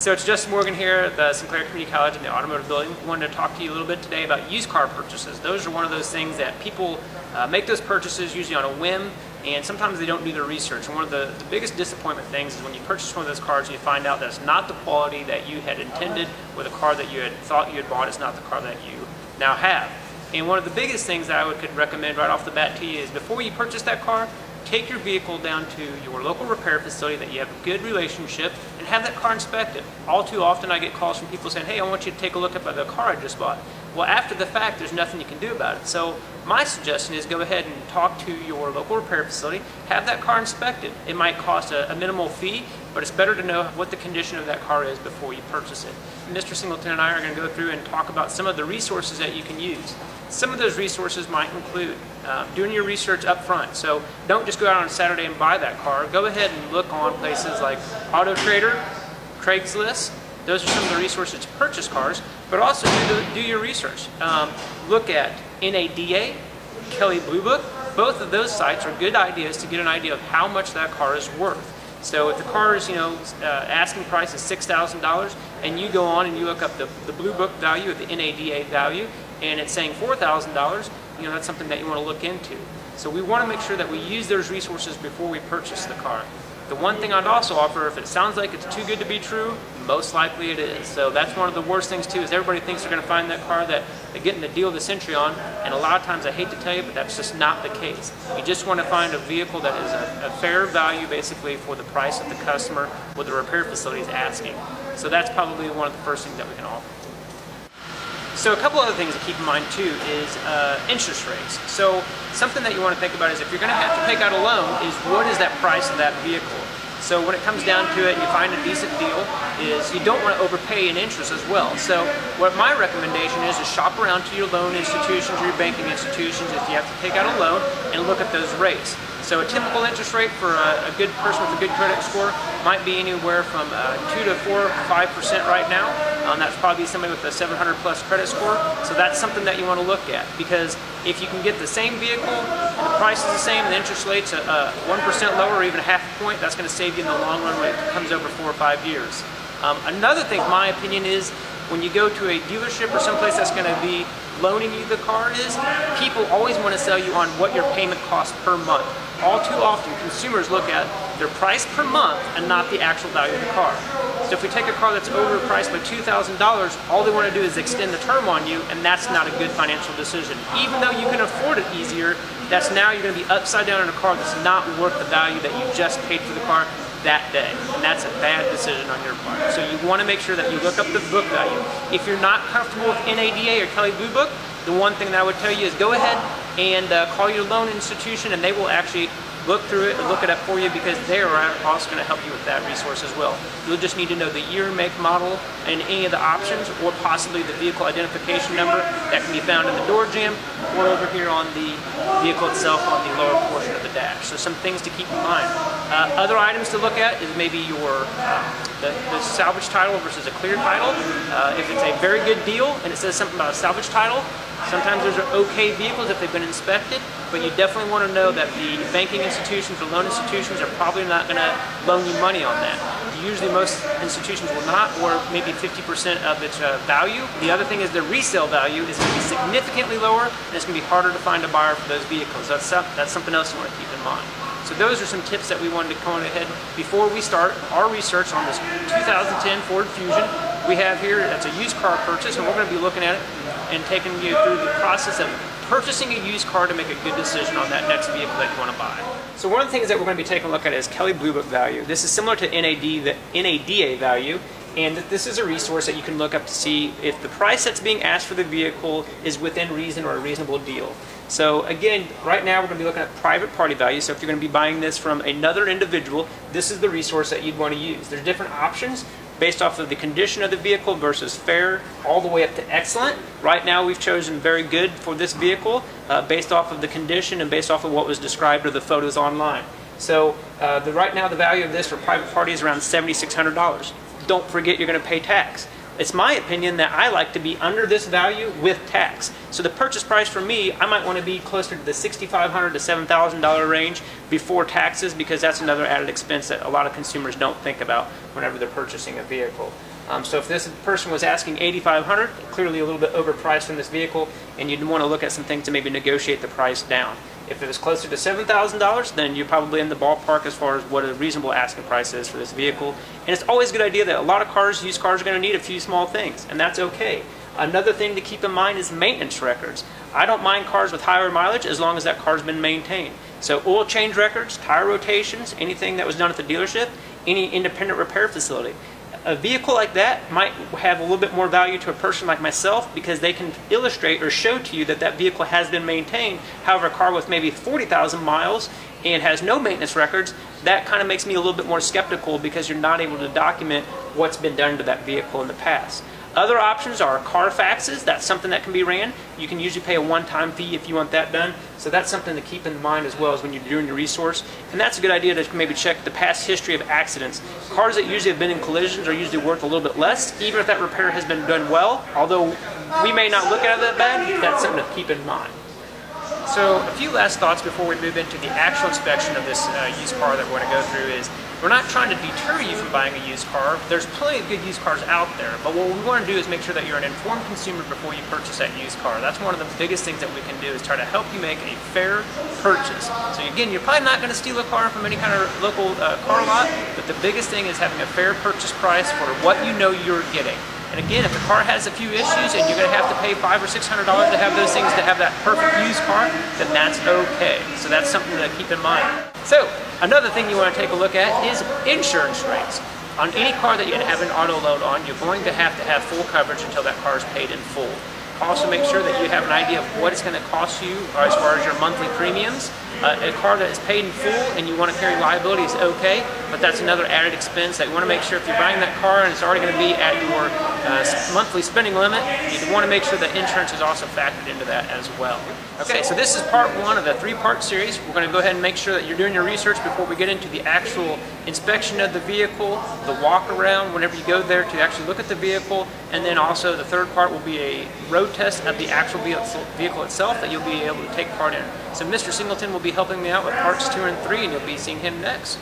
So it's Justin Morgan here at the Sinclair Community College in the automotive building. I wanted to talk to you a little bit today about used car purchases. Those are one of those things that people make those purchases usually on a whim, and sometimes they don't do their research. And one of the biggest disappointment things is when you purchase one of those cars and you find out that it's not the quality that you had intended, or the car that you had thought you had bought is not the car that you now have. And one of the biggest things that I could recommend right off the bat to you is before you purchase that car, take your vehicle down to your local repair facility that you have a good relationship and have that car inspected. All too often I get calls from people saying, hey, I want you to take a look at the car I just bought. Well, after the fact, there's nothing you can do about it. So my suggestion is go ahead and talk to your local repair facility, have that car inspected. It might cost a minimal fee, but it's better to know what the condition of that car is before you purchase it. Mr. Singleton and I are going to go through and talk about some of the resources that you can use. Some of those resources might include doing your research up front. So don't just go out on Saturday and buy that car. Go ahead and look on places like Auto Trader, Craigslist. Those are some of the resources to purchase cars, but also do your research. Look at NADA, Kelley Blue Book. Both of those sites are good ideas to get an idea of how much that car is worth. So if the car is, asking price is $6,000, and you go on and you look up the Blue Book value or the NADA value, and it's saying $4,000, that's something that you want to look into. So we want to make sure that we use those resources before we purchase the car. The one thing I'd also offer, if it sounds like it's too good to be true, most likely it is. So that's one of the worst things too, is everybody thinks they're going to find that car that they're getting the deal of the century on, and a lot of times I hate to tell you, but that's just not the case. You just want to find a vehicle that is a fair value basically for the price that the customer or the repair facility is asking. So that's probably one of the first things that we can offer. So a couple other things to keep in mind too is interest rates. So something that you want to think about is if you're going to have to take out a loan, is what is that price of that vehicle? So when it comes down to it and you find a decent deal, is you don't want to overpay in interest as well. So what my recommendation is shop around to your loan institutions or your banking institutions if you have to take out a loan and look at those rates. So a typical interest rate for a good person with a good credit score might be anywhere from 2 to 4 or 5% right now. That's probably somebody with a 700 plus credit score. So that's something that you want to look at, because if you can get the same vehicle and the price is the same and the interest rate's 1% lower or even a half a point, that's going to save you in the long run when it comes over 4 or 5 years. Another thing, my opinion is, when you go to a dealership or someplace that's going to be loaning you the car, is people always want to sell you on what your payment costs per month. All too often, consumers look at their price per month and not the actual value of the car. So if we take a car that's overpriced by $2,000, all they want to do is extend the term on you, and that's not a good financial decision. Even though you can afford it easier, that's now you're going to be upside down in a car that's not worth the value that you just paid for the car that day, and that's a bad decision on your part. So you want to make sure that you look up the book value. If you're not comfortable with NADA or Kelley Blue Book, the one thing that I would tell you is go ahead and call your loan institution, and they will actually look through it and look it up for you, because they are also going to help you with that resource as well. You'll just need to know the year, make, model, and any of the options, or possibly the vehicle identification number that can be found in the door jamb or over here on the vehicle itself on the lower portion of the dash. So some things to keep in mind. Other items to look at is maybe your the salvage title versus a clear title. If it's a very good deal and it says something about a salvage title, sometimes those are okay vehicles if they've been inspected, but you definitely want to know that the banking institutions or loan institutions are probably not going to loan you money on that. Usually most institutions will not, or maybe 50% of its value. The other thing is the resale value is going to be significantly lower, and it's going to be harder to find a buyer for those vehicles. That's something else you want to keep in mind. So those are some tips that we wanted to go on ahead before we start our research on this 2010 Ford Fusion we have here. That's a used car purchase, and we're going to be looking at it and taking you through the process of purchasing a used car to make a good decision on that next vehicle that you want to buy. So one of the things that we're going to be taking a look at is Kelley Blue Book value. This is similar to NADA value, and this is a resource that you can look up to see if the price that's being asked for the vehicle is within reason or a reasonable deal. So again, right now we're going to be looking at private party value. So if you're going to be buying this from another individual, this is the resource that you'd want to use. There's different options based off of the condition of the vehicle versus fair, all the way up to excellent. Right now we've chosen very good for this vehicle based off of the condition and based off of what was described or the photos online. So right now the value of this for private party is around $7,600. Don't forget you're going to pay tax. It's my opinion that I like to be under this value with tax. So the purchase price for me, I might want to be closer to the $6,500 to $7,000 range before taxes, because that's another added expense that a lot of consumers don't think about whenever they're purchasing a vehicle. So if this person was asking $8,500, clearly a little bit overpriced in this vehicle, and you'd want to look at some things to maybe negotiate the price down. If it was closer to $7,000, then you're probably in the ballpark as far as what a reasonable asking price is for this vehicle. And it's always a good idea that a lot of cars, used cars, are going to need a few small things, and that's okay. Another thing to keep in mind is maintenance records. I don't mind cars with higher mileage as long as that car's been maintained. So oil change records, tire rotations, anything that was done at the dealership, any independent repair facility. A vehicle like that might have a little bit more value to a person like myself because they can illustrate or show to you that that vehicle has been maintained. However, a car with maybe 40,000 miles and has no maintenance records, that kind of makes me a little bit more skeptical because you're not able to document what's been done to that vehicle in the past. Other options are Carfaxes. That's something that can be ran. You can usually pay a one-time fee if you want that done. So that's something to keep in mind as well as when you're doing your resource. And that's a good idea to maybe check the past history of accidents. Cars that usually have been in collisions are usually worth a little bit less, even if that repair has been done well. Although we may not look at it that bad, that's something to keep in mind. So a few last thoughts before we move into the actual inspection of this used car that we're going to go through is, we're not trying to deter you from buying a used car. There's plenty of good used cars out there, but what we want to do is make sure that you're an informed consumer before you purchase that used car. That's one of the biggest things that we can do, is try to help you make a fair purchase. So again, you're probably not going to steal a car from any kind of local car lot, but the biggest thing is having a fair purchase price for what you know you're getting. And again, if the car has a few issues and you're going to have to pay $500 or $600 to have those things to have that perfect used car, then that's okay. So that's something to keep in mind. So another thing you want to take a look at is insurance rates. On any car that you have an auto loan on, you're going to have full coverage until that car is paid in full. Also make sure that you have an idea of what it's going to cost you as far as your monthly premiums. A car that is paid in full and you want to carry liability is okay, but that's another added expense that you want to make sure if you're buying that car and it's already going to be at your monthly spending limit, you want to make sure that insurance is also factored into that as well. Okay, so this is part one of the three-part series. We're going to go ahead and make sure that you're doing your research before we get into the actual inspection of the vehicle, the walk around whenever you go there to actually look at the vehicle, and then also the third part will be a road test of the actual vehicle itself that you'll be able to take part in. So Mr. Singleton will be helping me out with parts 2 and 3, and you'll be seeing him next.